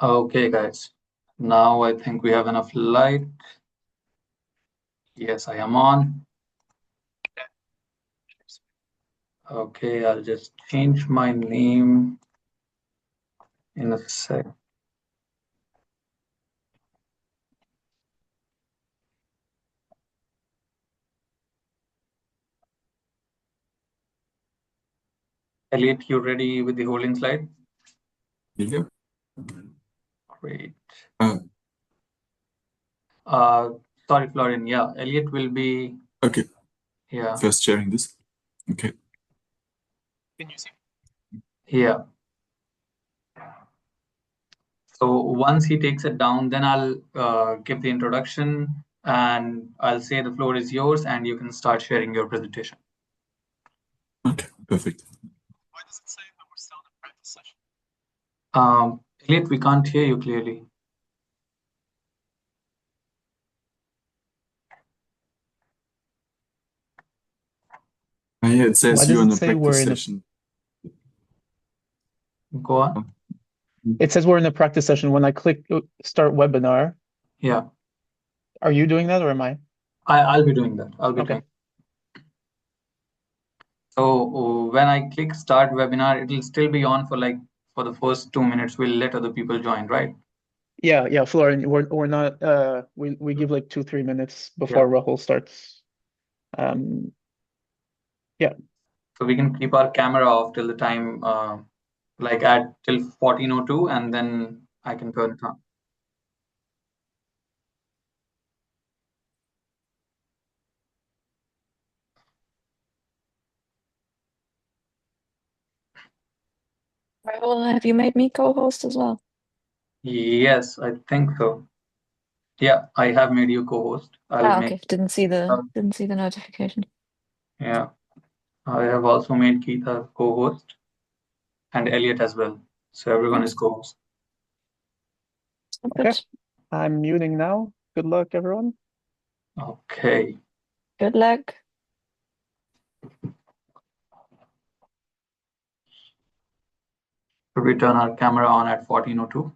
Okay, guys. Now I think we have enough light. Yes, I am on. Okay, I'll just change my name in a sec. Elliot, you ready with the holding slide? Yeah. Great. Uh, Uh, Sorry, Florian. Yeah, Elliot will be. okay. Yeah, First sharing this. Okay. yeah. So once he takes it down, then I'll give the introduction and I'll say the floor is yours and you can start sharing your presentation. Okay. Perfect. Elliot, we can't hear you clearly. Yeah, it says Why you're does in it a say we're practice in a? session. Go on. It says we're in a practice session. When I click start webinar, Yeah, are you doing that or am I? I'll be doing that. I'll be Okay. doing. So when I click start webinar, it'll still be on for the first 2 minutes. We'll let other people join, right? Yeah, Florian, we're not we give like 2-3 minutes before Yeah. Rahul starts. Yeah. So we can keep our camera off till the time like at till 14:02 and then I can turn it on. Rahul, have you made me co-host as well? Yes, I think so. Yeah, I have made you co-host. I'll make. Okay. Didn't see the notification. Yeah, I have also made Keith a co-host and Elliot as well. So everyone is co-host. Okay. Good. I'm muting now. Good luck, everyone. Okay. Good luck. Should we turn our camera on at 14:02?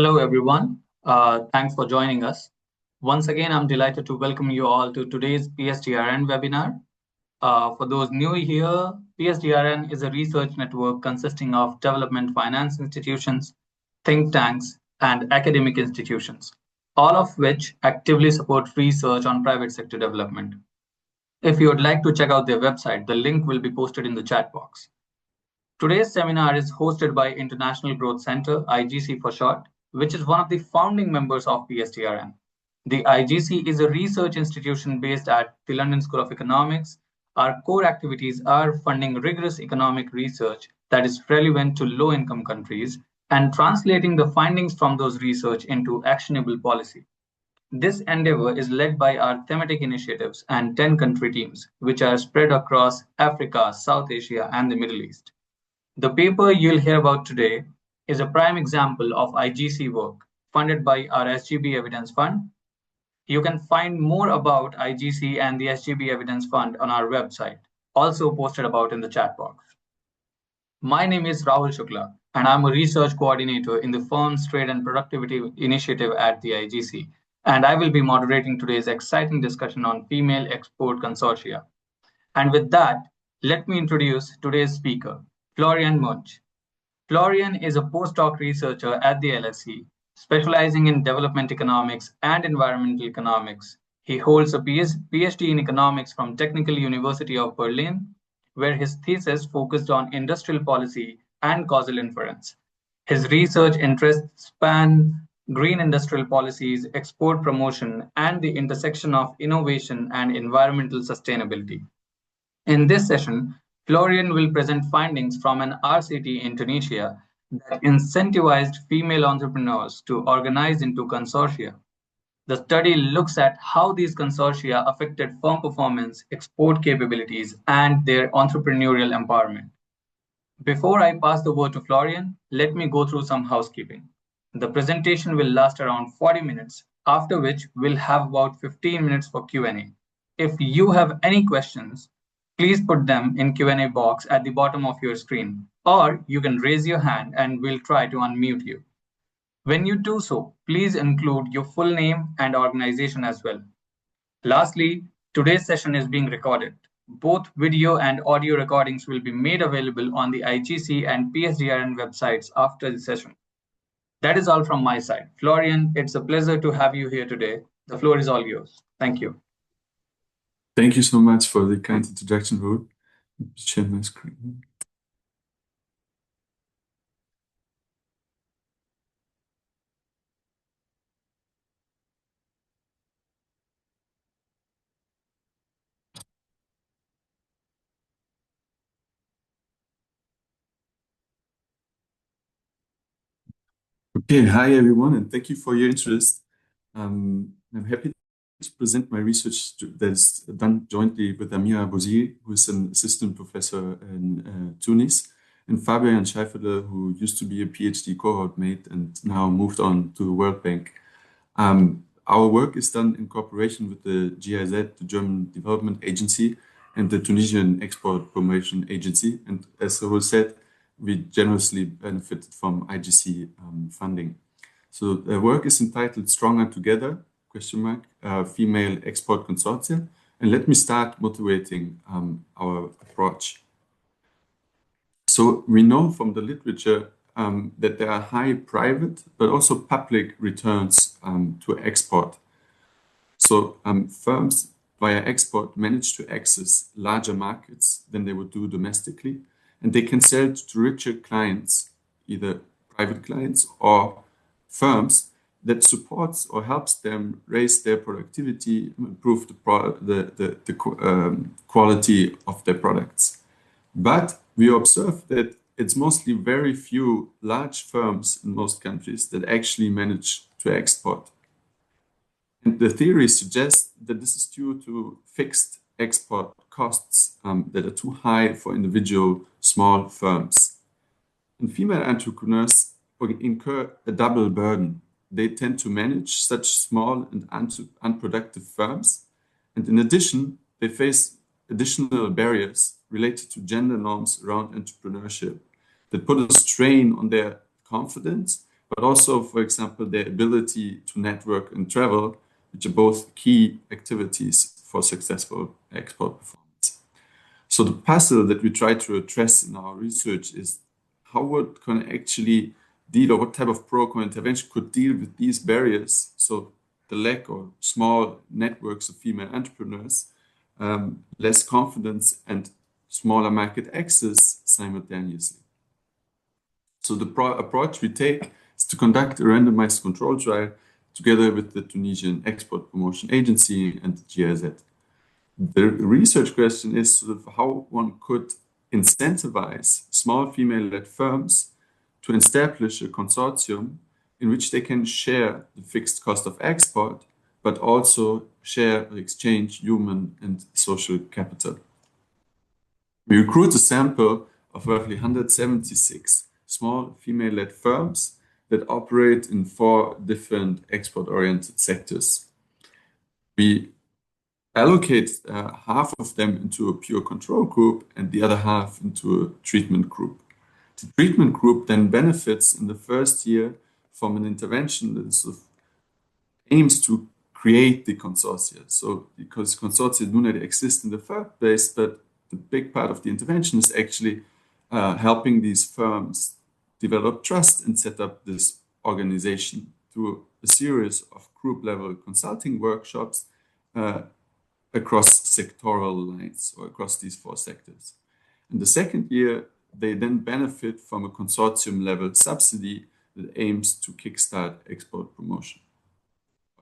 Hello, everyone. Thanks for joining us. Once again, I'm delighted to welcome you all to today's PSDRN webinar. For those new here, PSDRN is a research network consisting of development finance institutions, think tanks, and academic institutions, all of which actively support research on private sector development. If you would like to check out their website, the link will be posted in the chat box. Today's seminar is hosted by International Growth Center, IGC for short, which is one of the founding members of PSTRN. The IGC is a research institution based at the London School of Economics. Our core activities are funding rigorous economic research that is relevant to low-income countries and translating the findings from those research into actionable policy. This endeavor is led by our thematic initiatives and 10 country teams, which are spread across Africa, South Asia, and the Middle East. The paper you'll hear about today is a prime example of IGC work funded by our SGB Evidence Fund. You can find more about IGC and the SGB Evidence Fund on our website, also posted about in the chat box. My name is Rahul Shukla, and I'm a research coordinator in the firm's Trade and Productivity Initiative at the IGC, and I will be moderating today's exciting discussion on female export consortia. And with that, let me introduce today's speaker, Florian Munch. Florian is a postdoc researcher at the LSE, specializing in development economics and environmental economics. He holds a PhD in economics from Technical University of Berlin, where his thesis focused on industrial policy and causal inference. His research interests span green industrial policies, export promotion, and the intersection of innovation and environmental sustainability. In this session, Florian will present findings from an RCT in Tunisia that incentivized female entrepreneurs to organize into consortia. The study looks at how these consortia affected firm performance, export capabilities, and their entrepreneurial empowerment. Before I pass the word to Florian, let me go through some housekeeping. The presentation will last around 40 minutes, after which we'll have about 15 minutes for Q&A. If you have any questions, please put them in Q&A box at the bottom of your screen, or you can raise your hand and we'll try to unmute you. When you do so, please include your full name and organization as well. Lastly, today's session is being recorded. Both video and audio recordings will be made available on the IGC and PSDRN websites after the session. That is all from my side. Florian, it's a pleasure to have you here today. The floor is all yours. Thank you. Thank you so much for the kind introduction, Ruth. Share my screen. Okay, hi everyone, and thank you for your interest. I'm happy to present my research that is done jointly with Amira Bouzir, who is an assistant professor in Tunis, and Fabian Scheifele, who used to be a PhD cohort mate and now moved on to the World Bank. Our work is done in cooperation with the GIZ, the German Development Agency, and the Tunisian Export Promotion Agency. And as Rahul said, we generously benefited from IGC funding. So the work is entitled Stronger Together, ? Female Export Consortia. And let me start motivating our approach. So we know from the literature that there are high private, but also public returns to export. So firms via export manage to access larger markets than they would do domestically, and they can sell to richer clients, either private clients or firms that supports or helps them raise their productivity, improve the quality of their products. But we observe that it's mostly very few large firms in most countries that actually manage to export. And the theory suggests that this is due to fixed export costs that are too high for individual small firms. And female entrepreneurs incur a double burden. They tend to manage such small and unproductive firms. And in addition, they face additional barriers related to gender norms around entrepreneurship that put a strain on their confidence but also, for example, their ability to network and travel, which are both key activities for successful export performance. So the puzzle that we try to address in our research is how would can actually deal, or what type of program intervention could deal with these barriers? So the lack or small networks of female entrepreneurs, less confidence, and smaller market access simultaneously. So the approach we take is to conduct a randomized control trial together with the Tunisian Export Promotion Agency and the GIZ. The research question is sort of how one could incentivize small female-led firms to establish a consortium in which they can share the fixed cost of export, but also share or exchange human and social capital. We recruit a sample of roughly 176 small female-led firms that operate in 4 different export-oriented sectors. We allocate half of them into a pure control group and the other half into a treatment group. The treatment group then benefits in the first year from an intervention that sort of aims to create the consortia. So because consortia do not exist in the first place, but the big part of the intervention is actually helping these firms develop trust and set up this organization through a series of group-level consulting workshops across sectoral lines or across these 4 sectors. In the second year, they then benefit from a consortium-level subsidy that aims to kickstart export promotion,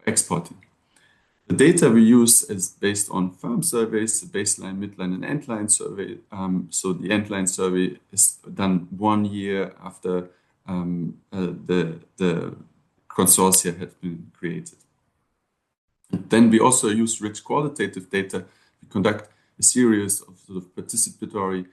exporting. The data we use is based on firm surveys, the baseline, midline, and endline survey. So the endline survey is done 1 year after the consortia had been created. And then we also use rich qualitative data. We conduct a series of sort of participatory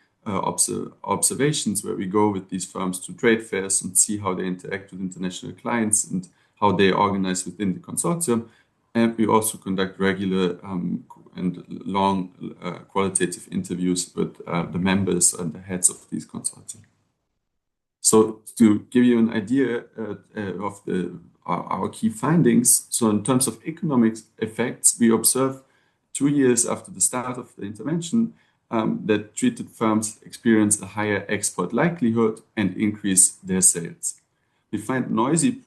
observations where we go with these firms to trade fairs and see how they interact with international clients and how they organize within the consortium. And we also conduct regular and long qualitative interviews with the members and the heads of these consortia. So to give you an idea of our key findings, so in terms of economic effects, we observe 2 years after the start of the intervention that treated firms experience a higher export likelihood and increase their sales. We find noisy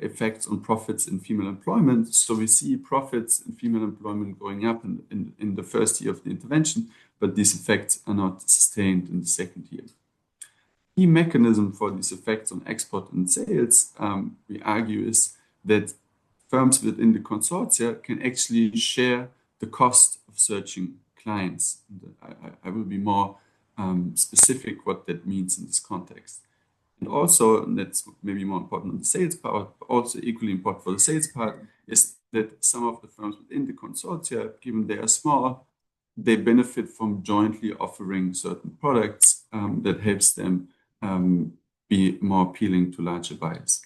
effects on profits in female employment. So we see profits in female employment going up in the first year of the intervention, but these effects are not sustained in the second year. Key mechanism for these effects on export and sales, we argue, is that firms within the consortia can actually share the cost of searching clients. I will be more specific what that means in this context. And also, and that's maybe more important on the sales part, but also equally important for the sales part, is that some of the firms within the consortia, given they are small, they benefit from jointly offering certain products that helps them be more appealing to larger buyers.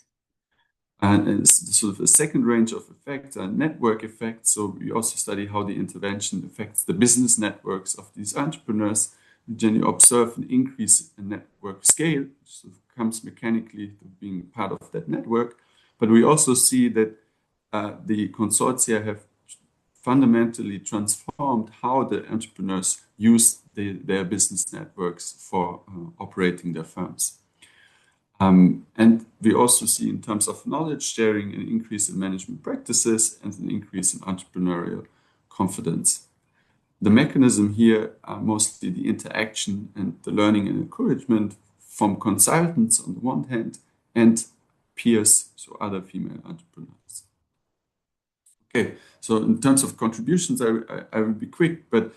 And it's sort of a second range of effects, a network effect. So we also study how the intervention affects the business networks of these entrepreneurs. We generally observe an increase in network scale, which sort of comes mechanically to being part of that network. But we also see that the consortia have fundamentally transformed how the entrepreneurs use their business networks for operating their firms. And we also see, in terms of knowledge sharing, an increase in management practices and an increase in entrepreneurial confidence. The mechanism here are mostly the interaction and the learning and encouragement from consultants on the one hand and peers, so other female entrepreneurs. Okay, so in terms of contributions, I will be quick, but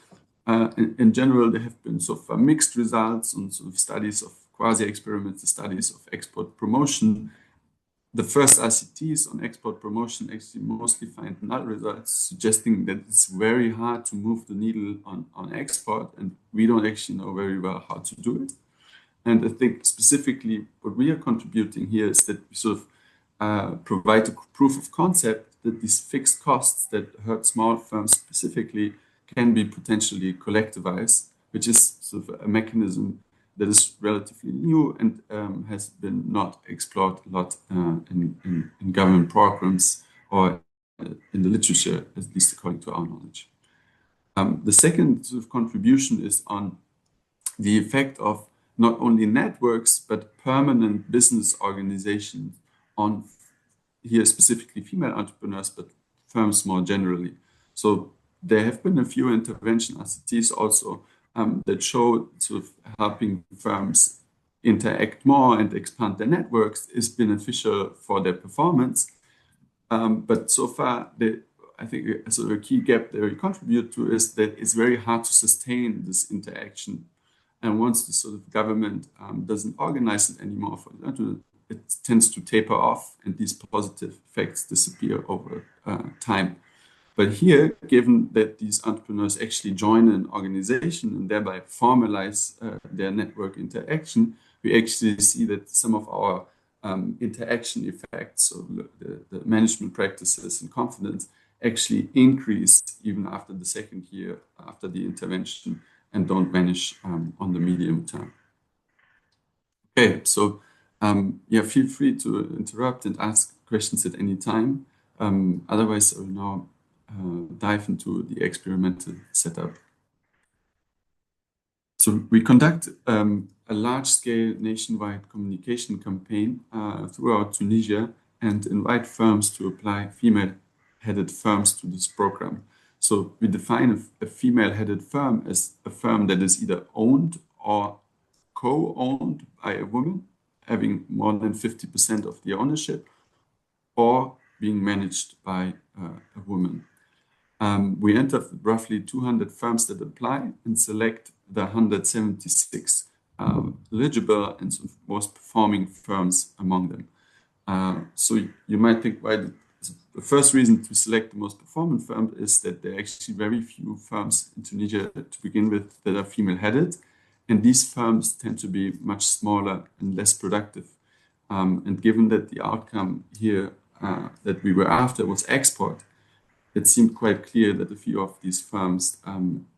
in general, there have been sort of mixed results on sort of studies of quasi-experimental studies of export promotion. The first RCTs on export promotion actually mostly find null results, suggesting that it's very hard to move the needle on export, and we don't actually know very well how to do it. And I think specifically what we are contributing here is that we sort of provide a proof of concept that these fixed costs that hurt small firms specifically can be potentially collectivized, which is sort of a mechanism that is relatively new and has been not explored a lot in government programs or in the literature, at least according to our knowledge. The second sort of contribution is on the effect of not only networks, but permanent business organizations on, here specifically female entrepreneurs, but firms more generally. So there have been a few intervention RCTs also that show sort of helping firms interact more and expand their networks is beneficial for their performance. But so far, I think sort of a key gap that we contribute to is that it's very hard to sustain this interaction. And once the sort of government doesn't organize it anymore, for example, it tends to taper off and these positive effects disappear over time. But here, given that these entrepreneurs actually join an organization and thereby formalize their network interaction, we actually see that some of our interaction effects, so the management practices and confidence, actually increase even after the second year after the intervention and don't vanish on the medium term. Okay, so yeah, feel free to interrupt and ask questions at any time. Otherwise, I will now dive into the experimental setup. So we conduct a large-scale nationwide communication campaign throughout Tunisia and invite firms to apply female-headed firms to this program. So we define a female-headed firm as a firm that is either owned or co-owned by a woman, having more than 50% of the ownership, or being managed by a woman. We enter roughly 200 firms that apply and select the 176 eligible and sort of most performing firms among them. So you might think, why the first reason to select the most performing firm is that there are actually very few firms in Tunisia to begin with that are female-headed. And these firms tend to be much smaller and less productive. And given that the outcome here that we were after was export, it seemed quite clear that a few of these firms,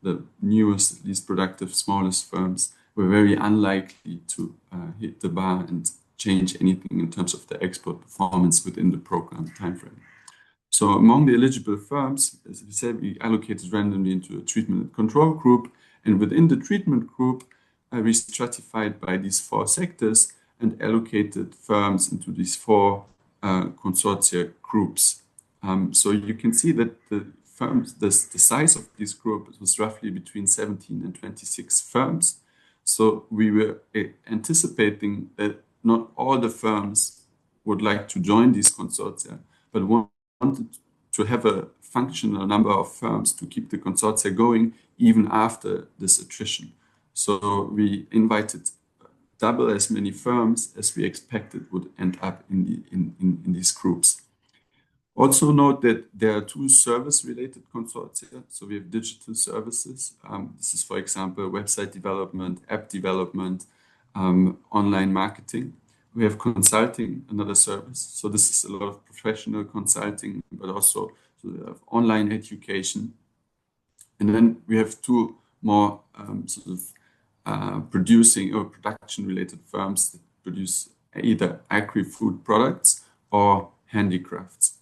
the newest, least productive, smallest firms, were very unlikely to hit the bar and change anything in terms of the export performance within the program timeframe. So among the eligible firms, as we said, we allocated randomly into a treatment and control group. And within the treatment group, we stratified by these 4 sectors and allocated firms into these 4 consortia groups. So you can see that the firms, the size of this group was roughly between 17 and 26 firms. So we were anticipating that not all the firms would like to join these consortia, but wanted to have a functional number of firms to keep the consortia going even after this attrition. So we invited double as many firms as we expected would end up in these groups. Also note that there are 2 service-related consortia. So we have digital services. This is, for example, website development, app development, online marketing. We have consulting, another service. So this is a lot of professional consulting, but also online education. And then we have 2 more sort of producing or production-related firms that produce either agri-food products or handicrafts.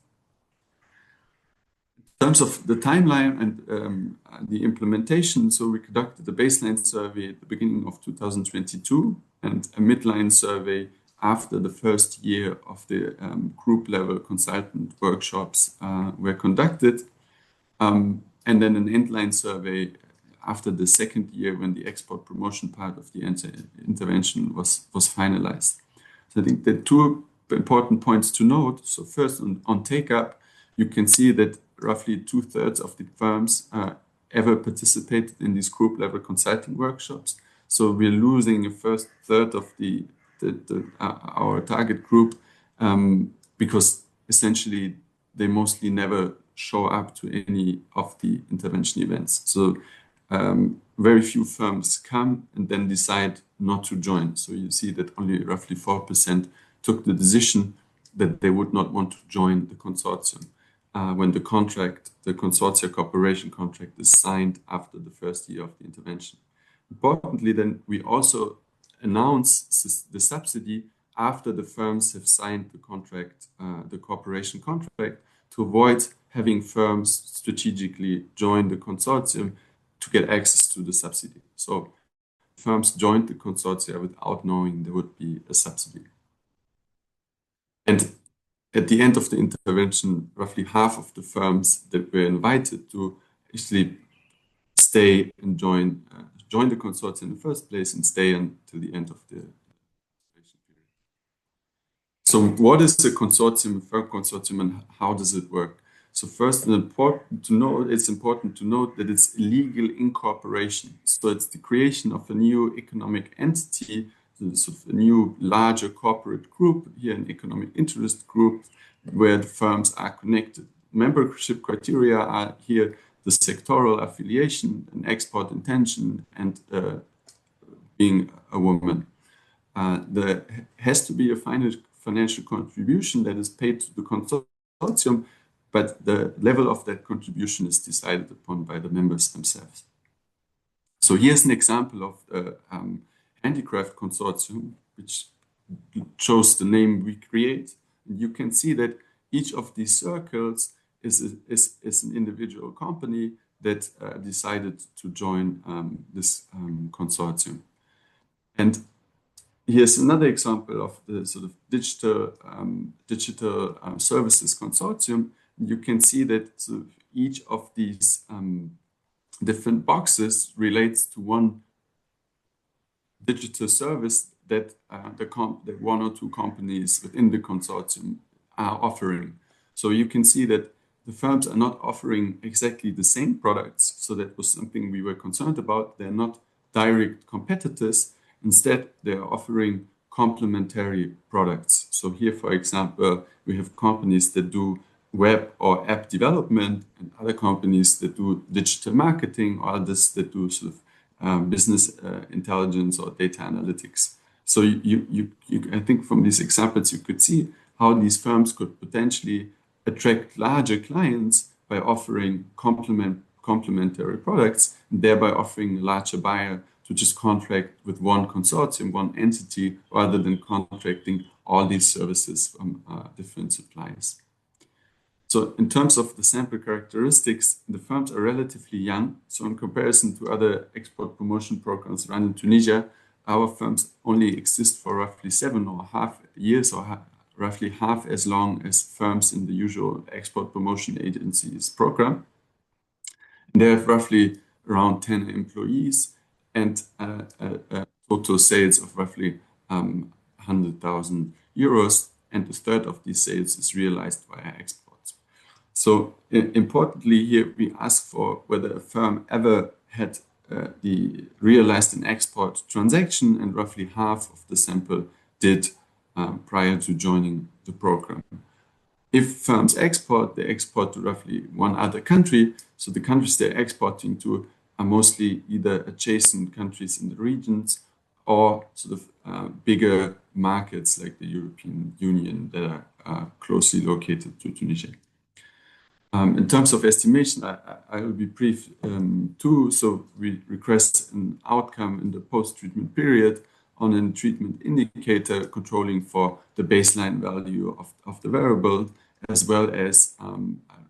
In terms of the timeline and the implementation, so we conducted a baseline survey at the beginning of 2022 and a midline survey after the first year of the group-level consultant workshops were conducted, and then an endline survey after the second year when the export promotion part of the intervention was finalized. So I think the 2 important points to note. So first, on take-up, you can see that roughly 2/3 of the firms ever participated in these group-level consulting workshops. So we're losing a first third of our target group because essentially they mostly never show up to any of the intervention events. So very few firms come and then decide not to join. So you see that only roughly 4% took the decision that they would not want to join the consortium when the consortia cooperation contract is signed after the first year of the intervention. Importantly, then we also announce the subsidy after the firms have signed the contract, the cooperation contract, to avoid having firms strategically join the consortium to get access to the subsidy. So firms joined the consortia without knowing there would be a subsidy. And at the end of the intervention, roughly half of the firms that were invited to actually stay and join the consortium in the first place and stay until the end of the intervention period. So what is a consortium, a firm consortium, and how does it work? So first, it's important to note that it's illegal incorporation. So it's the creation of a new economic entity, sort of a new larger corporate group, here an economic interest group, where the firms are connected. Membership criteria are here the sectoral affiliation, an export intention, and being a woman. There has to be a financial contribution that is paid to the consortium, but the level of that contribution is decided upon by the members themselves. So here's an example of the handicraft consortium, which shows the name we create. And you can see that each of these circles is an individual company that decided to join this consortium. And here's another example of the sort of digital services consortium. You can see that sort of each of these different boxes relates to one digital service that that one or two companies within the consortium are offering. So you can see that the firms are not offering exactly the same products. So that was something we were concerned about. They're not direct competitors. Instead, they're offering complementary products. So here, for example, we have companies that do web or app development and other companies that do digital marketing, or others that do sort of business intelligence or data analytics. So I think from these examples, you could see how these firms could potentially attract larger clients by offering complementary products, and thereby offering a larger buyer to just contract with one consortium, one entity, rather than contracting all these services from different suppliers. So in terms of the sample characteristics, the firms are relatively young. So in comparison to other export promotion programs run in Tunisia, our firms only exist for roughly 7.5 years, or roughly half as long as firms in the usual export promotion agencies program. And they have roughly around 10 employees and total sales of roughly 100,000 euros, and a third of these sales is realized via exports. So importantly here, we ask for whether a firm ever had realized an export transaction, and roughly half of the sample did prior to joining the program. If firms export, they export to roughly one other country. So the countries they're exporting to are mostly either adjacent countries in the regions or sort of bigger markets like the European Union that are closely located to Tunisia. In terms of estimation, I will be brief too. So we request an outcome in the post-treatment period on a treatment indicator controlling for the baseline value of the variable, as well as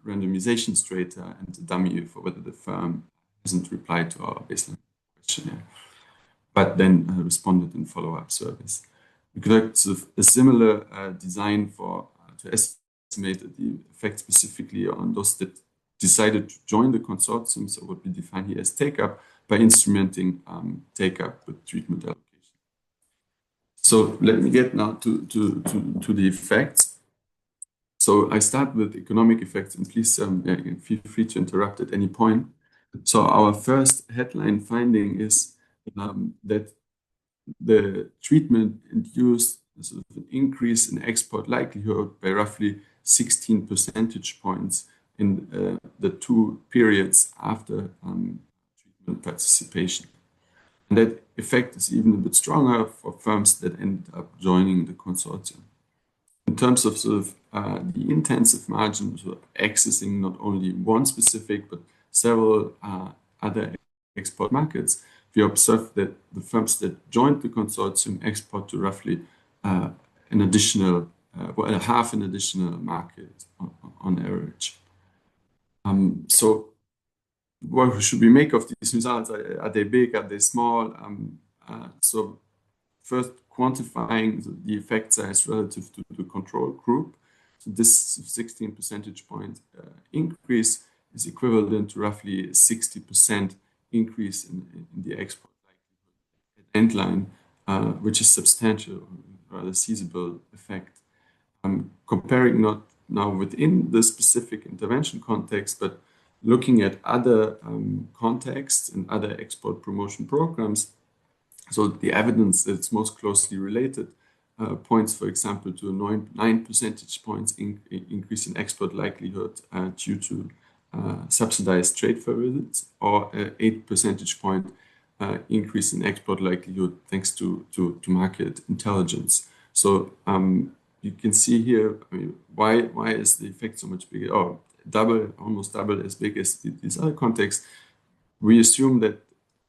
randomization strata and the dummy for whether the firm hasn't replied to our baseline questionnaire, but then responded in follow-up service. We conduct a similar design to estimate the effect specifically on those that decided to join the consortium, so what we define here as take-up, by instrumenting take-up with treatment allocation. So let me get now to the effects. So I start with economic effects, and please feel free to interrupt at any point. So our first headline finding is that the treatment induced sort of an increase in export likelihood by roughly 16 percentage points in the 2 periods after treatment participation. And that effect is even a bit stronger for firms that end up joining the consortium. In terms of sort of the intensive margin, so accessing not only one specific but several other export markets, we observed that the firms that joined the consortium export to roughly an additional, half an additional market on average. So what should we make of these results? Are they big? Are they small? So first, quantifying the effect size relative to the control group. So this 16 percentage point increase is equivalent to roughly 60% increase in the export likelihood at end line, which is substantial, rather seizable effect. Comparing not now within the specific intervention context, but looking at other contexts and other export promotion programs. So the evidence that's most closely related points, for example, to a 9 percentage points increase in export likelihood due to subsidized trade fair visits, or 8 percentage point increase in export likelihood thanks to market intelligence. So you can see here, I mean, why is the effect so much bigger, or almost double as big as these other contexts? We assume that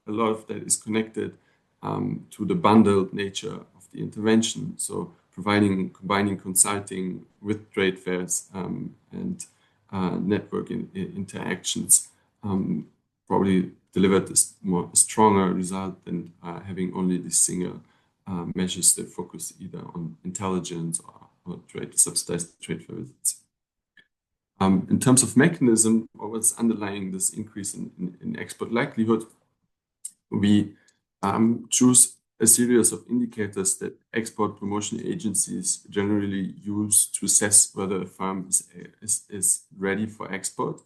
a lot of that is connected to the bundled nature of the intervention. So combining consulting with trade fairs and network interactions probably delivered this more stronger result than having only these single measures that focus either on intelligence or subsidized trade fair visits. In terms of mechanism, or what's underlying this increase in export likelihood, we choose a series of indicators that export promotion agencies generally use to assess whether a firm is ready for export.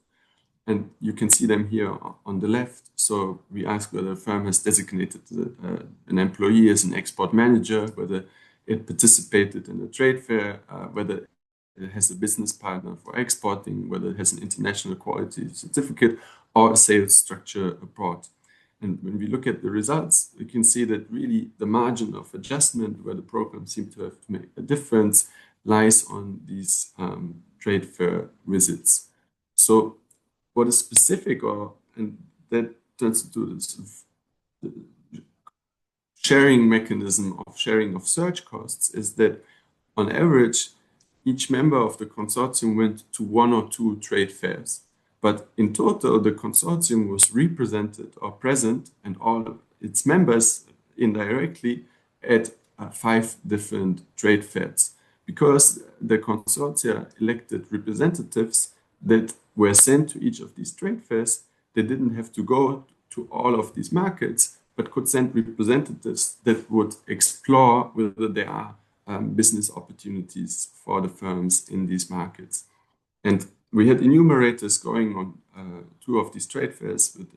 And you can see them here on the left. So we ask whether a firm has designated an employee as an export manager, whether it participated in a trade fair, whether it has a business partner for exporting, whether it has an international quality certificate or a sales structure abroad. And when we look at the results, we can see that really the margin of adjustment where the program seemed to have to make a difference lies on these trade fair visits. So what is specific, and that turns into this sharing mechanism of sharing of search costs, is that on average, each member of the consortium went to 1 or 2 trade fairs. But in total, the consortium was represented or present, and all its members indirectly at 5 different trade fairs, because the consortia elected representatives that were sent to each of these trade fairs. They didn't have to go to all of these markets, but could send representatives that would explore whether there are business opportunities for the firms in these markets. And we had enumerators going on 2 of these trade fairs with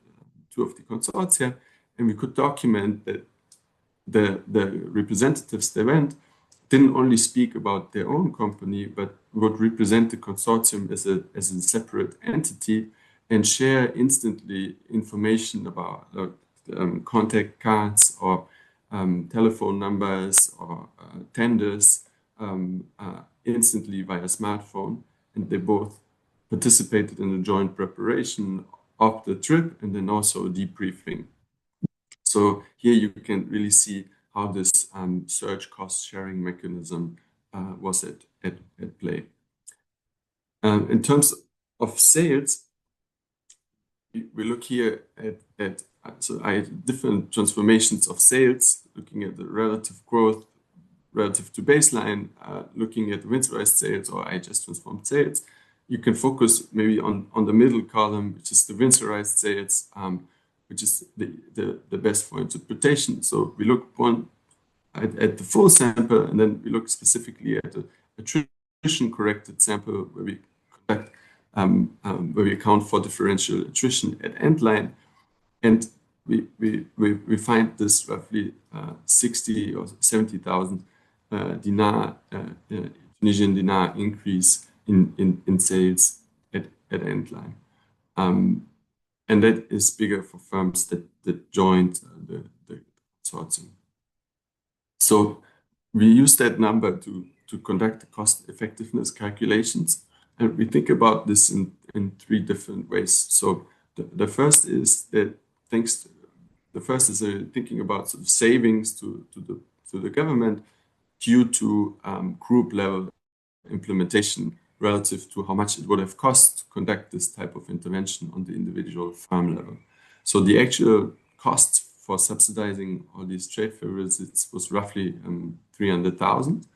2 of the consortia, and we could document that the representatives that went didn't only speak about their own company, but would represent the consortium as a separate entity and share instantly information about contact cards or telephone numbers or tenders instantly via smartphone. And they both participated in the joint preparation of the trip and then also debriefing. So here you can really see how this search cost sharing mechanism was at play. In terms of sales, we look here at so I had different transformations of sales, looking at the relative growth relative to baseline, looking at winterized sales or IHS transformed sales. You can focus maybe on the middle column, which is the winterized sales, which is the best for interpretation. So we look at the full sample, and then we look specifically at the attrition corrected sample where we conduct where we account for differential attrition at end line. And we find this roughly 60 or 70,000 dinar, Tunisian dinar increase in sales at end line. And that is bigger for firms that joined the consortium. So we use that number to conduct the cost effectiveness calculations. And we think about this in 3 different ways. So the first is that thanks to The first is thinking about sort of savings to the government due to group level implementation relative to how much it would have cost to conduct this type of intervention on the individual farm level. So the actual cost for subsidizing all these trade fair visits was roughly 300,000.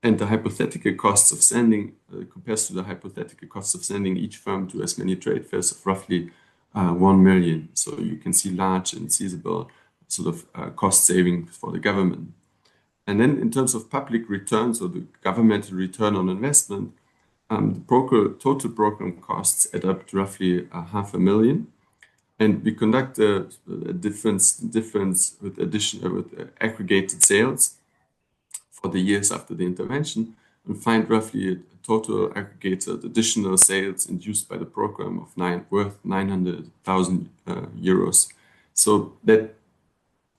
And the hypothetical costs of sending compares to the hypothetical costs of sending each firm to as many trade fairs of roughly 1 million. So you can see large and feasible sort of cost savings for the government. And then in terms of public returns or the governmental return on investment, the total program costs add up to roughly 500,000. And we conduct a difference with aggregated sales for the years after the intervention and find roughly a total aggregated additional sales induced by the program of worth 900,000 euros. So that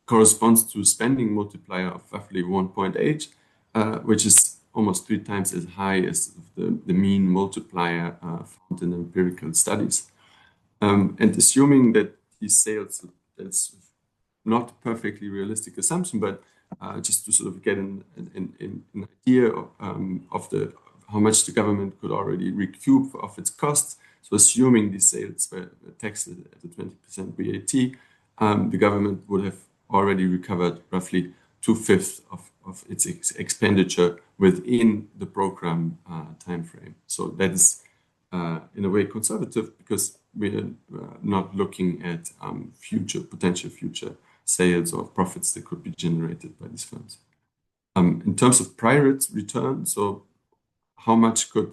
corresponds to a spending multiplier of roughly 1.8, which is almost 3 times as high as the mean multiplier found in empirical studies. And assuming that these sales, that's not a perfectly realistic assumption, but just to sort of get an idea of how much the government could already recoup of its costs. So assuming these sales were taxed at a 20% VAT, the government would have already recovered roughly 2/5 of its expenditure within the program timeframe. So that is in a way conservative because we're not looking at potential future sales or profits that could be generated by these firms. In terms of private return, so how much could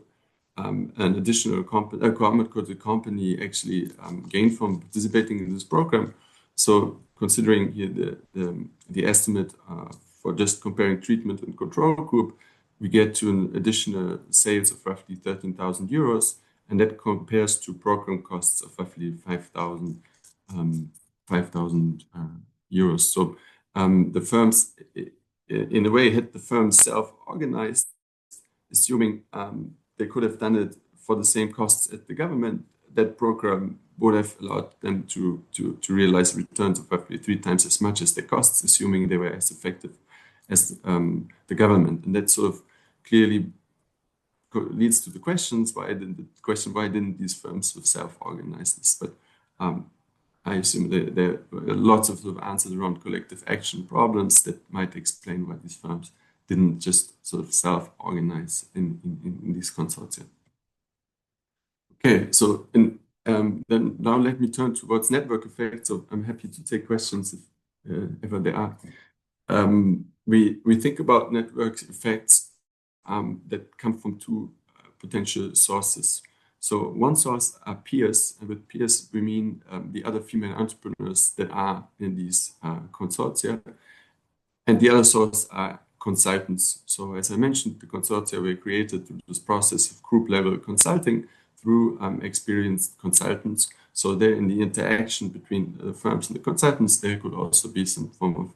the company actually gain from participating in this program? So considering here the estimate for just comparing treatment and control group, we get to an additional sales of roughly 13,000 euros, and that compares to program costs of roughly 5,000 euros. So the firms, in a way, had the firms self-organized, assuming they could have done it for the same costs at the government. That program would have allowed them to realize returns of roughly 3 times as much as the costs, assuming they were as effective as the government. And that sort of clearly leads to the questions why didn't these firms sort of self-organize this? But I assume there are lots of answers around collective action problems that might explain why these firms didn't just sort of self-organize in these consortia. Okay, so then now let me turn towards network effects. So I'm happy to take questions if ever there are. We think about network effects that come from 2 potential sources. So one source are peers, and with peers we mean the other female entrepreneurs that are in these consortia, and the other source are consultants. So as I mentioned, the consortia were created through this process of group level consulting through experienced consultants. So there in the interaction between the firms and the consultants, there could also be some form of,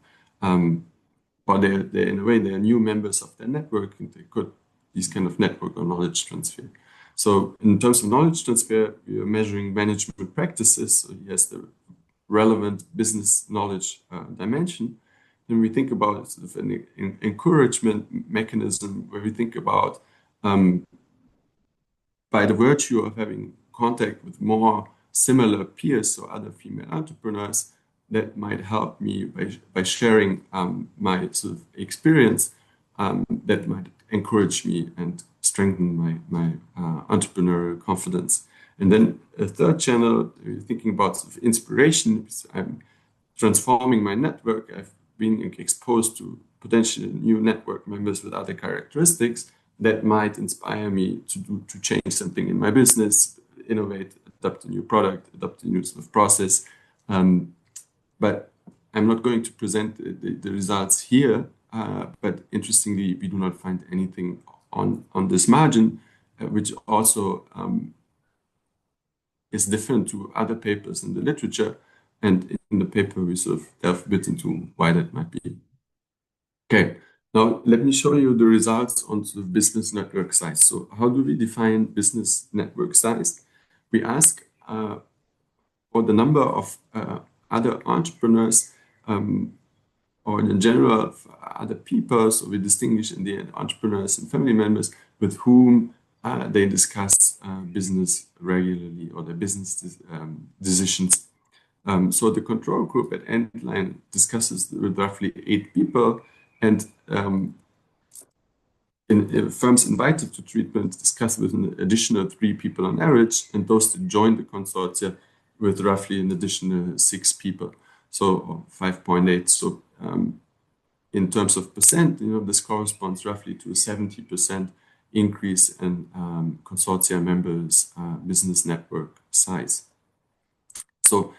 in a way, they're new members of their network, and they could these kind of network or knowledge transfer. So in terms of knowledge transfer, we are measuring management practices. So yes, the relevant business knowledge dimension. Then we think about sort of an encouragement mechanism where we think about by the virtue of having contact with more similar peers or other female entrepreneurs, that might help me by sharing my sort of experience, that might encourage me and strengthen my entrepreneurial confidence. And then a third channel, thinking about sort of inspiration. I'm transforming my network. I've been exposed to potential new network members with other characteristics that might inspire me to change something in my business, innovate, adopt a new product, adopt a new sort of process. But I'm not going to present the results here. But interestingly, we do not find anything on this margin, which also is different to other papers in the literature. And in the paper, we sort of delve a bit into why that might be. Okay, now let me show you the results on sort of business network size. So how do we define business network size? We ask for the number of other entrepreneurs or in general of other people. So we distinguish in the end entrepreneurs and family members with whom they discuss business regularly or their business decisions. So the control group at Endline discusses with roughly 8 people, and firms invited to treatment discuss with an additional 3 people on average, and those that join the consortia with roughly an additional 6 people, so 5.8. So in terms of percent, this corresponds roughly to a 70% increase in consortia members' business network size. So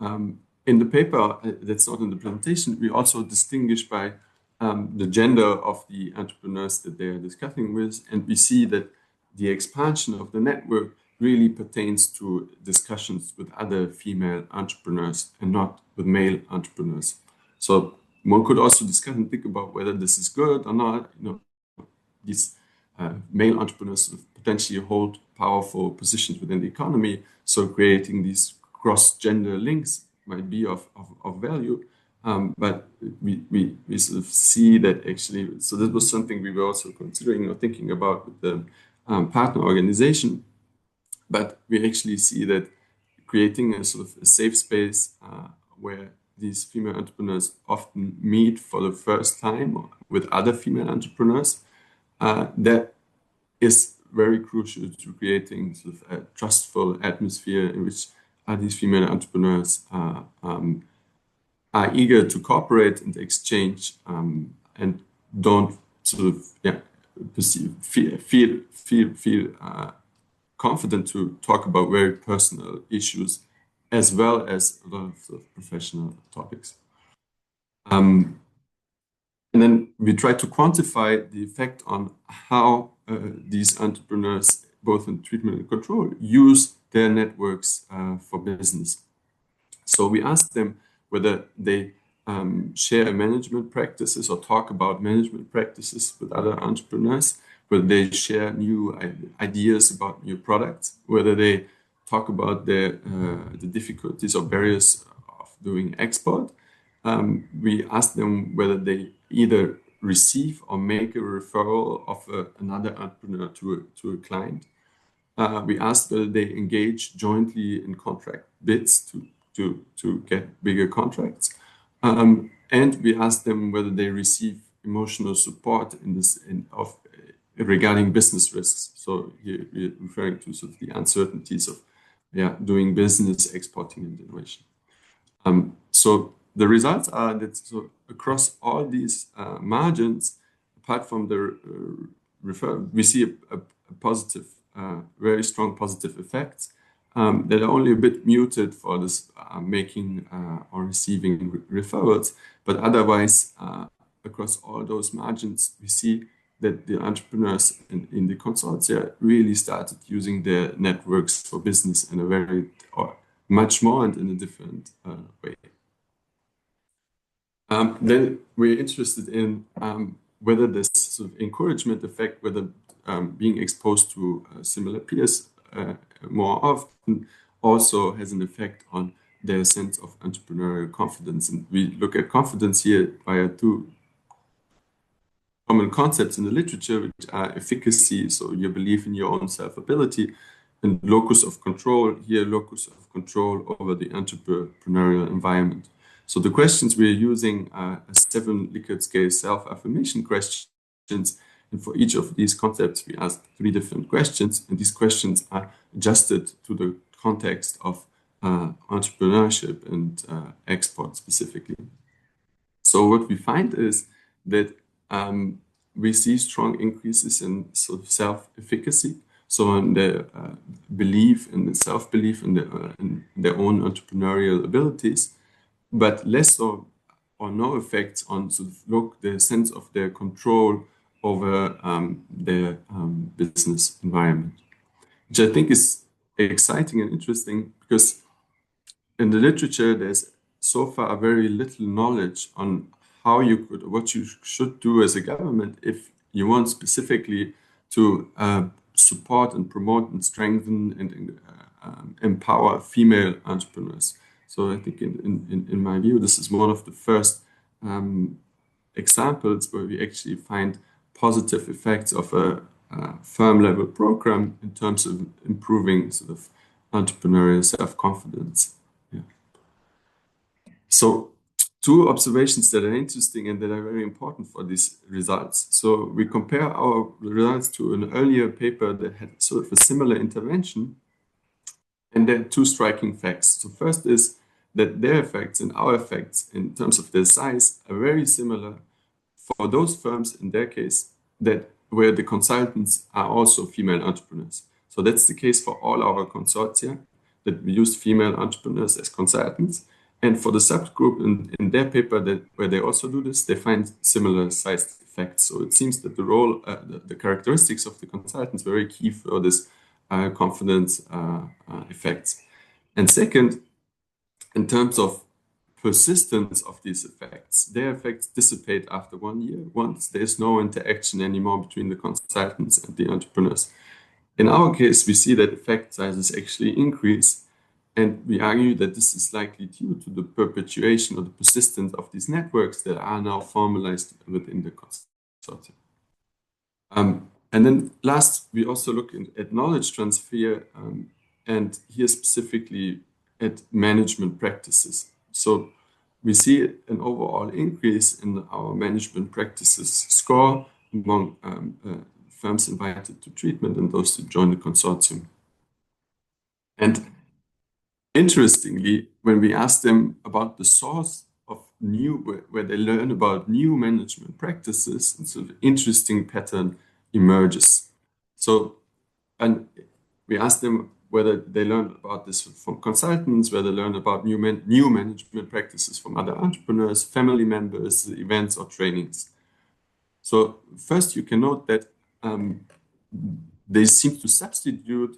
in the paper, that's not in the presentation, we also distinguish by the gender of the entrepreneurs that they are discussing with, and we see that the expansion of the network really pertains to discussions with other female entrepreneurs and not with male entrepreneurs. So one could also discuss and think about whether this is good or not. These male entrepreneurs potentially hold powerful positions within the economy, so creating these cross-gender links might be of value. But we sort of see that actually, so this was something we were also considering or thinking about with the partner organization. But we actually see that creating a sort of a safe space where these female entrepreneurs often meet for the first time with other female entrepreneurs, that is very crucial to creating sort of a trustful atmosphere in which these female entrepreneurs are eager to cooperate and exchange and don't sort of feel confident to talk about very personal issues as well as a lot of, sort of professional topics. And then we try to quantify the effect on how these entrepreneurs, both in treatment and control, use their networks for business. So we asked them whether they share management practices or talk about management practices with other entrepreneurs, whether they share new ideas about new products, whether they talk about the difficulties or barriers of doing export. We asked them whether they either receive or make a referral of another entrepreneur to a client. We asked whether they engage jointly in contract bids to get bigger contracts. And we asked them whether they receive emotional support regarding business risks. So here we're referring to sort of the uncertainties of doing business, exporting, and innovation. So the results are that across all these margins, apart from the we see a positive, very strong positive effects that are only a bit muted for this making or receiving referrals, but otherwise across all those margins, we see that the entrepreneurs in the consortia really started using their networks for business in a very, or much more and in a different way. Then we're interested in whether this sort of encouragement effect, whether being exposed to similar peers more often also has an effect on their sense of entrepreneurial confidence. And we look at confidence here via 2 common concepts in the literature, which are efficacy, so your belief in your own self-ability, and locus of control, here locus of control over the entrepreneurial environment. So the questions we're using are 7 Likert scale self-affirmation questions. And for each of these concepts, we ask 3 different questions. And these questions are adjusted to the context of entrepreneurship and export specifically. So what we find is that we see strong increases in sort of self-efficacy. So in the belief and the self-belief in their own entrepreneurial abilities, but less or no effects on sort of the sense of their control over their business environment, which I think is exciting and interesting because in the literature there's so far very little knowledge on how you could, what you should do as a government if you want specifically to support and promote and strengthen and empower female entrepreneurs. So I think in my view, this is one of the first examples where we actually find positive effects of a firm level program in terms of improving sort of entrepreneurial self-confidence. Yeah. So two observations that are interesting and that are very important for these results. So we compare our results to an earlier paper that had sort of a similar intervention, and then two striking facts. So first is that their effects and our effects in terms of their size are very similar for those firms in their case that where the consultants are also female entrepreneurs. So that's the case for all our consortia, that we use female entrepreneurs as consultants. And for the subgroup in their paper that where they also do this, they find similar sized effects. So it seems that the role, the characteristics of the consultants were very key for this confidence effects. And second, in terms of persistence of these effects, their effects dissipate after 1 year once there's no interaction anymore between the consultants and the entrepreneurs. In our case, we see that effect sizes actually increase, and we argue that this is likely due to the perpetuation or the persistence of these networks that are now formalized within the consortium. And then last, we also look at knowledge transfer, and here specifically at management practices. So we see an overall increase in our management practices score among firms invited to treatment and those that join the consortium. And interestingly, when we ask them about the source of where they learn about new management practices, and sort of interesting pattern emerges. So, and we ask them whether they learn about this from consultants, whether they learn about new management practices from other entrepreneurs, family members, events, or trainings. So first, you can note that they seem to substitute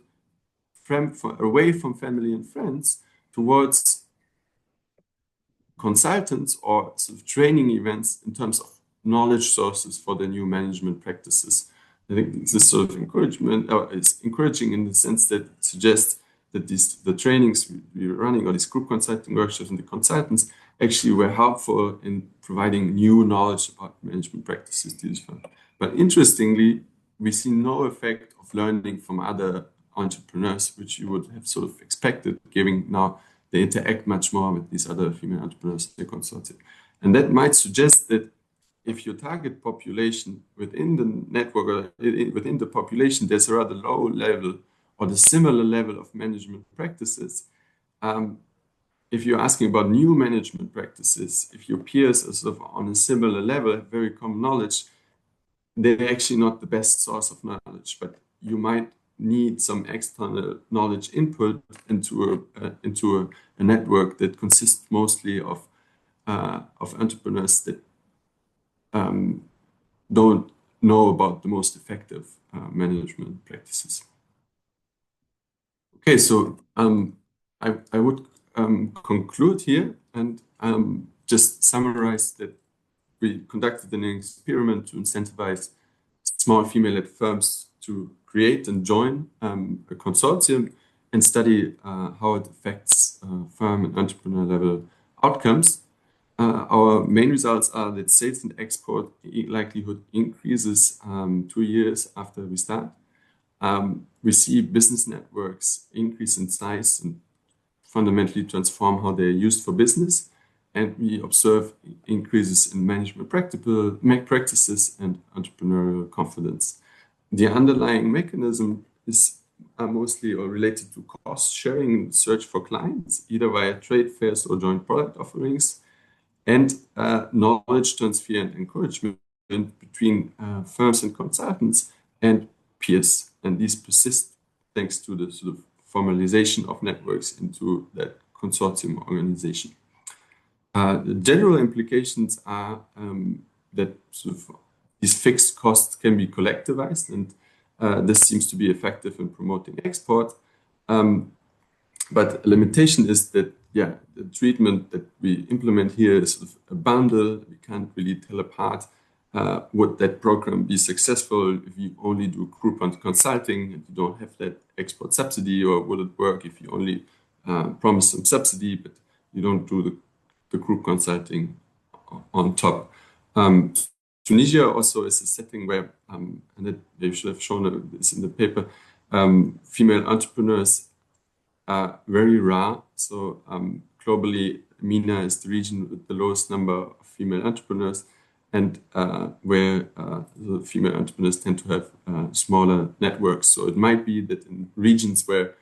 away from family and friends towards consultants or sort of training events in terms of knowledge sources for the new management practices. I think this sort of encouragement is encouraging in the sense that it suggests that the trainings we were running or these group consulting workshops and the consultants actually were helpful in providing new knowledge about management practices to these firms. But interestingly, we see no effect of learning from other entrepreneurs, which you would have sort of expected, given now they interact much more with these other female entrepreneurs in the consortium. And that might suggest that if your target population within the network or within the population, there's a rather low level or the similar level of management practices. If you're asking about new management practices, if your peers are sort of on a similar level, have very common knowledge, they're actually not the best source of knowledge, but you might need some external knowledge input into a network that consists mostly of entrepreneurs that don't know about the most effective management practices. Okay, so I would conclude here and just summarize that we conducted an experiment to incentivize small female-led firms to create and join a consortium and study how it affects firm and entrepreneur level outcomes. Our main results are that sales and export likelihood increases 2 years after we start. We see business networks increase in size and fundamentally transform how they're used for business. And we observe increases in management practices and entrepreneurial confidence. The underlying mechanism is mostly related to cost sharing, search for clients, either via trade fairs or joint product offerings, and knowledge transfer and encouragement between firms and consultants and peers. And these persist thanks to the sort of formalization of networks into that consortium organization. The general implications are that sort of these fixed costs can be collectivized, and this seems to be effective in promoting export. But a limitation is that, yeah, the treatment that we implement here is sort of a bundle. We can't really tell apart would that program be successful if you only do group and consulting and you don't have that export subsidy, or would it work if you only promise some subsidy but you don't do the group consulting on top. Tunisia also is a setting where, and they should have shown this in the paper, female entrepreneurs are very rare. So globally, MENA is the region with the lowest number of female entrepreneurs, and where the female entrepreneurs tend to have smaller networks. So it might be that in regions where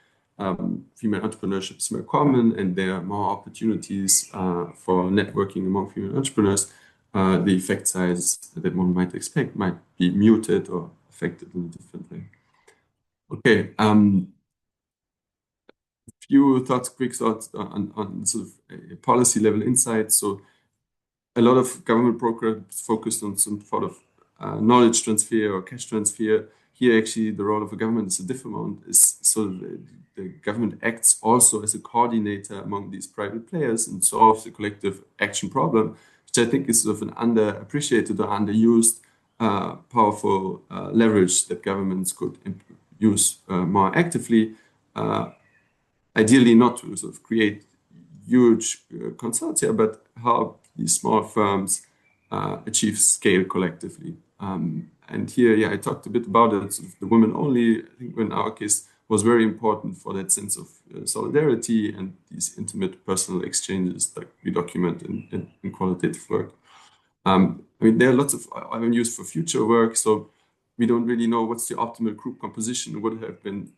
female entrepreneurship is more common and there are more opportunities for networking among female entrepreneurs, the effect size that one might expect might be muted or affected in a different way. Okay, few thoughts, quick thoughts on sort of a policy level insight. So a lot of government programs focused on some sort of knowledge transfer or cash transfer. Here, actually, the role of a government is a different one. Is sort of the government acts also as a coordinator among these private players and solves the collective action problem, which I think is sort of an underappreciated or underused powerful leverage that governments could use more actively. Ideally, not to sort of create huge consortia, but help these small firms achieve scale collectively. And here, yeah, I talked a bit about it. Sort of the women only, I think, in our case, was very important for that sense of solidarity and these intimate personal exchanges that we document in qualitative work. I mean, there are lots of avenues for future work, so we don't really know what's the optimal group composition. It would have been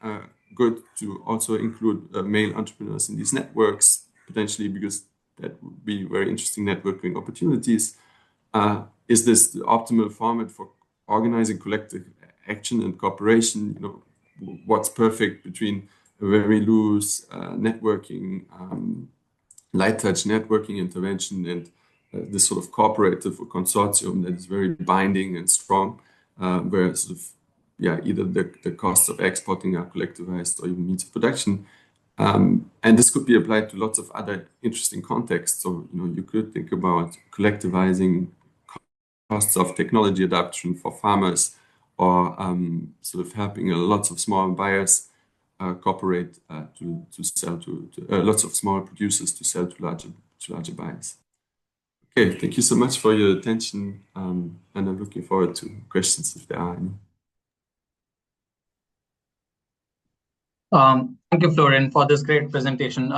good to also include male entrepreneurs in these networks, potentially, because that would be very interesting networking opportunities. Is this the optimal format for organizing collective action and cooperation? You know, what's perfect between a very loose networking, light touch networking intervention and this sort of cooperative or consortium that is very binding and strong, where sort of, yeah, either the costs of exporting are collectivized or even means of production. And this could be applied to lots of other interesting contexts. So, you know, you could think about collectivizing costs of technology adoption for farmers, or sort of helping lots of small buyers cooperate to sell to lots of small producers to sell to larger buyers. Okay, thank you so much for your attention, and I'm looking forward to questions if there are any. Thank you, Florian, for this great presentation.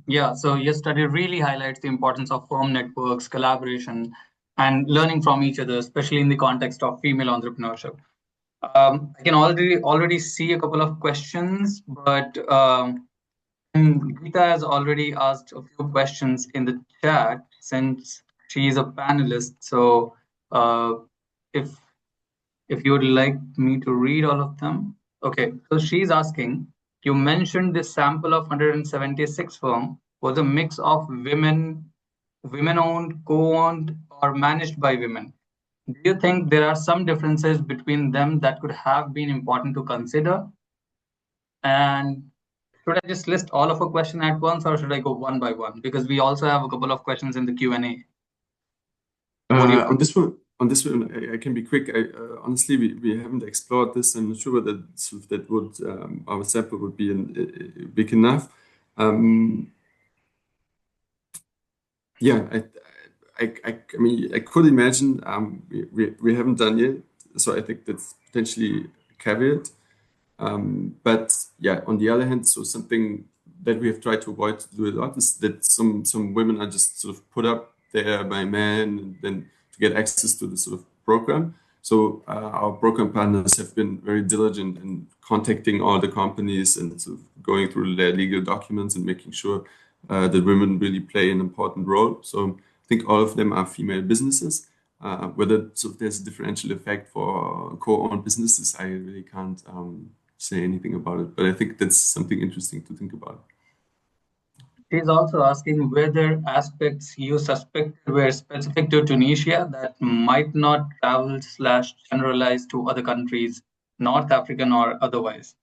Yeah, so your study really highlights the importance of firm networks, collaboration, and learning from each other, especially in the context of female entrepreneurship. I can already see a couple of questions, but Geeta has already asked a few questions in the chat since she is a panelist. So if you would like me to read all of them. Okay, so she's asking, you mentioned this sample of 176 firm was a mix of women-owned, co-owned, or managed by women. Do you think there are some differences between them that could have been important to consider? And should I just list all of our questions at once, or should I go one by one? Because we also have a couple of questions in the Q&A. On this one, I can be quick. Honestly, we haven't explored this. I'm not sure whether that would our sample would be big enough. Yeah, I mean, I could imagine. We haven't done yet, so I think that's potentially a caveat. But yeah, on the other hand, so something that we have tried to avoid to do a lot is that some women are just sort of put up there by men and then to get access to the sort of program. So our program partners have been very diligent in contacting all the companies and sort of going through their legal documents and making sure that women really play an important role. So I think all of them are female businesses. Whether sort of there's a differential effect for co-owned businesses, I really can't say anything about it, but I think that's something interesting to think about. She's also asking whether aspects you suspected were specific to Tunisia that might not travel/generalize to other countries, North African or otherwise.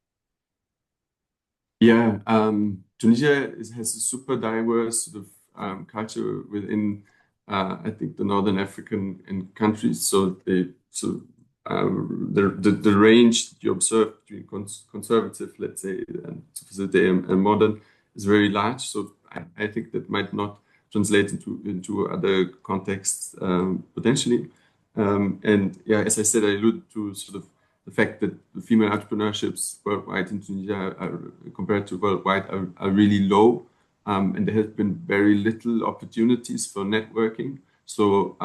Yeah, Tunisia has a super diverse sort of culture within, I think, the Northern African countries. So the range you observe between conservative, let's say, and modern is very large. So I think that might not translate into other contexts potentially. And yeah, as I said, I alluded to sort of the fact that the female entrepreneurships worldwide in Tunisia compared to worldwide are really low. And there has been very little opportunities for networking. So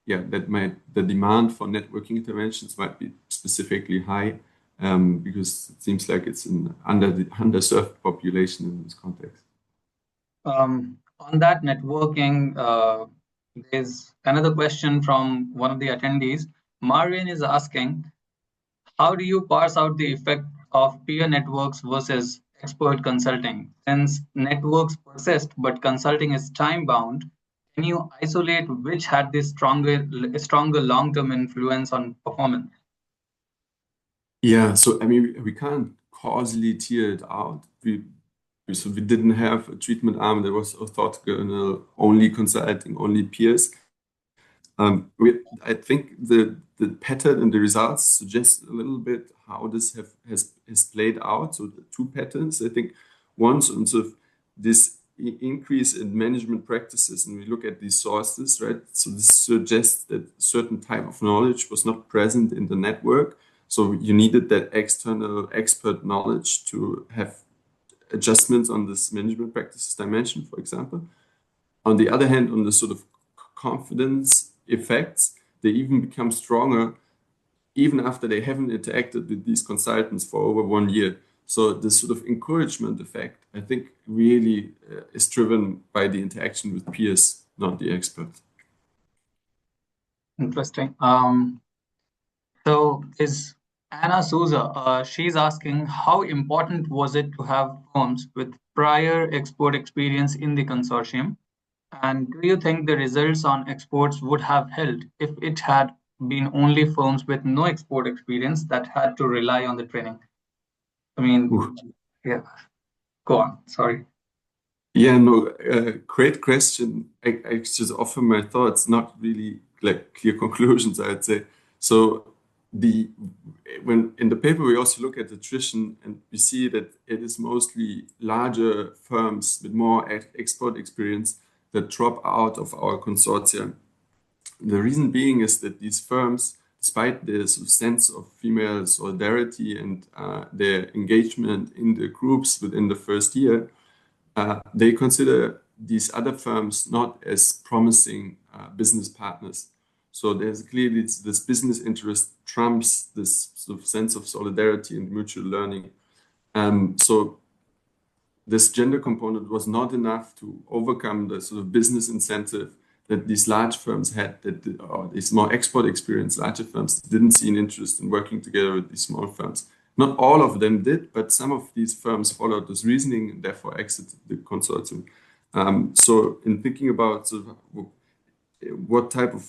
yeah, the demand for networking interventions might be specifically high because it seems like it's an underserved population in this context. On that networking, there's another question from one of the attendees. Marian is asking, how do you parse out the effect of peer networks versus expert consulting? Since networks persist, but consulting is time bound, can you isolate which had the stronger long-term influence on performance? Yeah, so I mean, we can't causally tear it out. So we didn't have a treatment arm that was orthogonal, only consulting, only peers. I think the pattern and the results suggest a little bit how this has played out. So the two patterns, I think, one sort of this increase in management practices, and we look at these sources, right? So this suggests that certain type of knowledge was not present in the network. So you needed that external expert knowledge to have adjustments on this management practices dimension, for example. On the other hand, on the sort of confidence effects, they even become stronger even after they haven't interacted with these consultants for over 1 year. So this sort of encouragement effect, I think, really is driven by the interaction with peers, not the expert. Interesting. So is Anna Souza, she's asking, how important was it to have firms with prior export experience in the consortium? And do you think the results on exports would have held if it had been only firms with no export experience that had to rely on the training? I mean, yeah, go on. Sorry. Yeah, no, great question. I just offer my thoughts, not really like clear conclusions, I'd say. So when in the paper we also look at attrition and we see that it is mostly larger firms with more export experience that drop out of our consortia. The reason being is that these firms, despite their sort of sense of female solidarity and their engagement in the groups within the first year, they consider these other firms not as promising business partners. So there's clearly this business interest trumps this sort of sense of solidarity and mutual learning. So this gender component was not enough to overcome the sort of business incentive that these large firms had, that these more export experienced larger firms didn't see an interest in working together with these small firms. Not all of them did, but some of these firms followed this reasoning and therefore exited the consortium. So in thinking about sort of what type of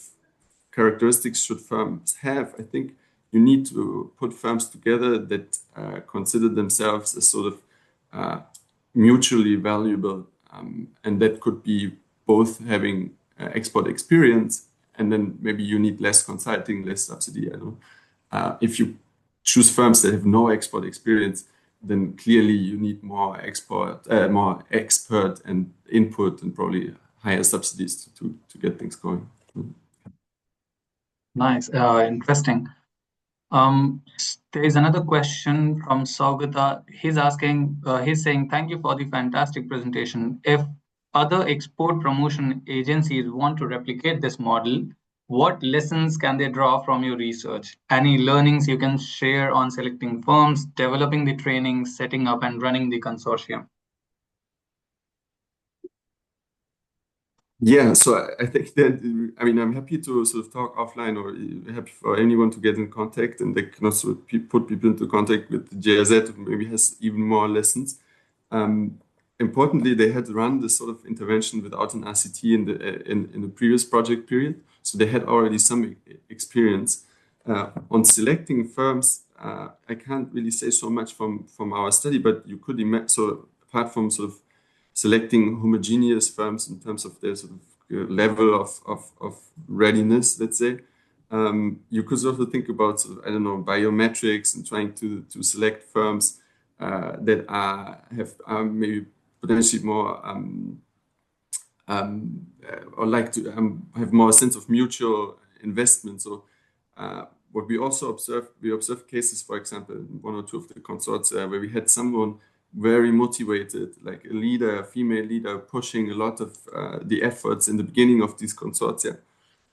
characteristics should firms have, I think you need to put firms together that consider themselves as sort of mutually valuable. And that could be both having export experience and then maybe you need less consulting, less subsidy. I don't know. If you choose firms that have no export experience, then clearly you need more expert and input and probably higher subsidies to get things going. Nice, interesting. There is another question from Saugata. He's saying, thank you for the fantastic presentation. If other export promotion agencies want to replicate this model, what lessons can they draw from your research? Any learnings you can share on selecting firms, developing the training, setting up and running the consortium? Yeah, so I think that, I mean, I'm happy to sort of talk offline or happy for anyone to get in contact and they can also put people into contact with GIZ, who maybe has even more lessons. Importantly, they had run this sort of intervention without an RCT in the previous project period. So they had already some experience. On selecting firms, I can't really say so much from our study, but you could imagine, so apart from sort of selecting homogeneous firms in terms of their sort of level of readiness, let's say. You could also think about, sort of, I don't know, biometrics and trying to select firms that are maybe potentially more or like to have more sense of mutual investment. So what we also observed cases, for example, in one or two of the consortia where we had someone very motivated, like a leader, a female leader, pushing a lot of the efforts in the beginning of these consortia.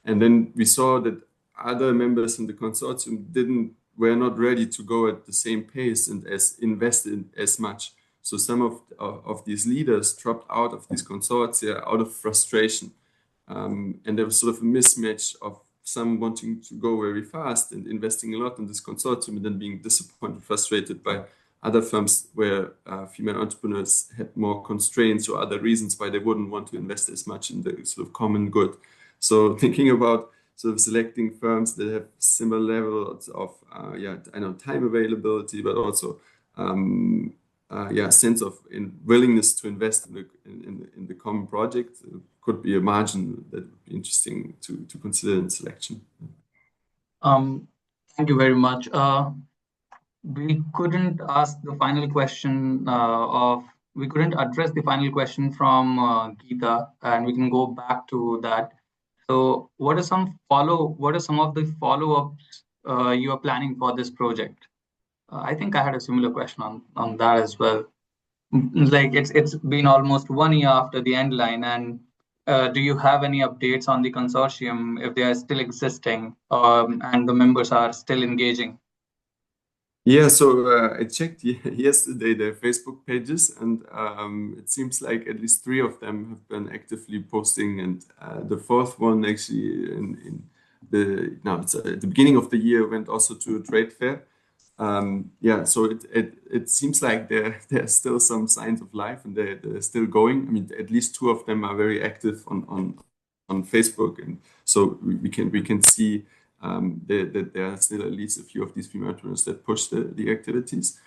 And then we saw that other members in the consortium were not ready to go at the same pace and invest in as much. So some of these leaders dropped out of these consortia out of frustration. And there was sort of a mismatch of some wanting to go very fast and investing a lot in this consortium and then being disappointed, frustrated by other firms where female entrepreneurs had more constraints or other reasons why they wouldn't want to invest as much in the sort of common good. So thinking about sort of selecting firms that have similar levels of time availability, but also sense of willingness to invest in the common project could be a margin that would be interesting to consider in selection. Thank you very much. We couldn't ask the final question we couldn't address the final question from Geeta, and we can go back to that. So what are some of the follow-ups you are planning for this project? I think I had a similar question on that as well. Like it's been almost 1 year after the end line, and do you have any updates on the consortium if they are still existing and the members are still engaging? Yeah, so I checked yesterday their Facebook pages, and it seems like at least 3 of them have been actively posting, and the 4th one actually it's at the beginning of the year went also to a trade fair. So it seems like there's still some signs of life, and they're still going. I mean, at least 2 of them are very active on Facebook, and so we can see that there are still at least a few of these female entrepreneurs that push the activities.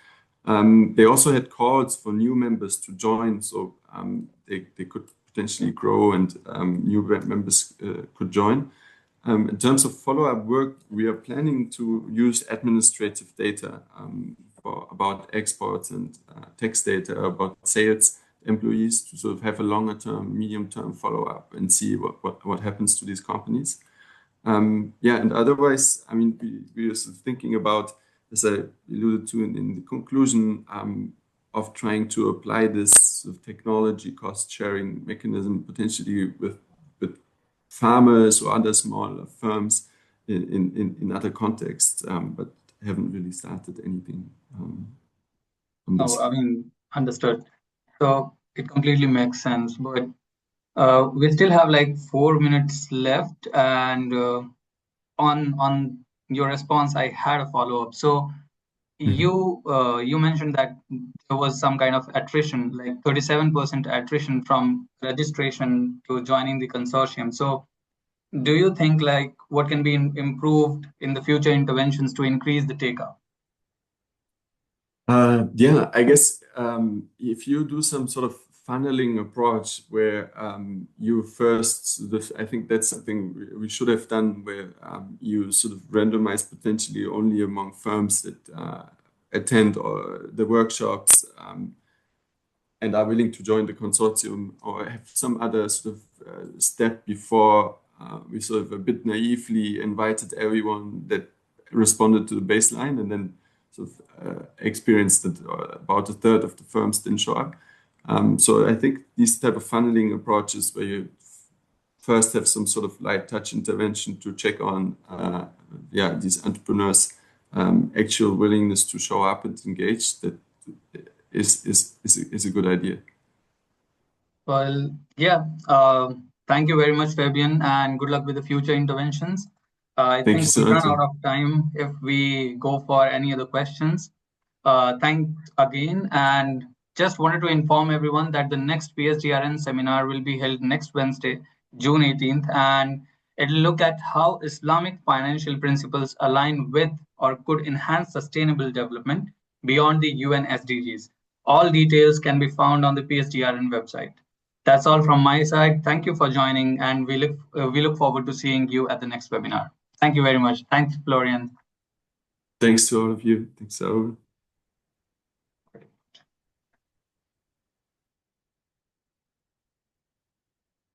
They also had calls for new members to join, so they could potentially grow and new members could join. In terms of follow-up work, we are planning to use administrative data about exports and tax data about sales employees to sort of have a longer-term, medium-term follow-up and see what happens to these companies. And otherwise, I mean, we are sort of thinking about, as I alluded to in the conclusion, of trying to apply this sort of technology cost-sharing mechanism potentially with farmers or other smaller firms in other contexts, but haven't really started anything on this. I mean, understood. So it completely makes sense, but we still have like 4 minutes left, and on your response, I had a follow-up. So you mentioned that there was some kind of attrition, like 37% attrition from registration to joining the consortium. So do you think like what can be improved in the future interventions to increase the take-up? I guess if you do some sort of funneling approach where you first, I think that's something we should have done, where you sort of randomize potentially only among firms that attend the workshops and are willing to join the consortium, or have some other sort of step before we sort of a bit naively invited everyone that responded to the baseline, and then sort of experienced that about a third of the firms didn't show up. So I think these type of funneling approaches where you first have some sort of light touch intervention to check on these entrepreneurs' actual willingness to show up and engage, that is a good idea. Well, yeah. Thank you very much, Fabian, and good luck with the future interventions. I think we run out of time if we go for any other questions. Thanks again, and just wanted to inform everyone that the next PSDRN seminar will be held next Wednesday, June 18th, and it'll look at how Islamic financial principles align with or could enhance sustainable development beyond the UN SDGs. All details can be found on the PSDRN website. That's all from my side. Thank you for joining, and we look forward to seeing you at the next webinar. Thank you very much. Thanks, Florian. Thanks to all of you. Thanks, Saul.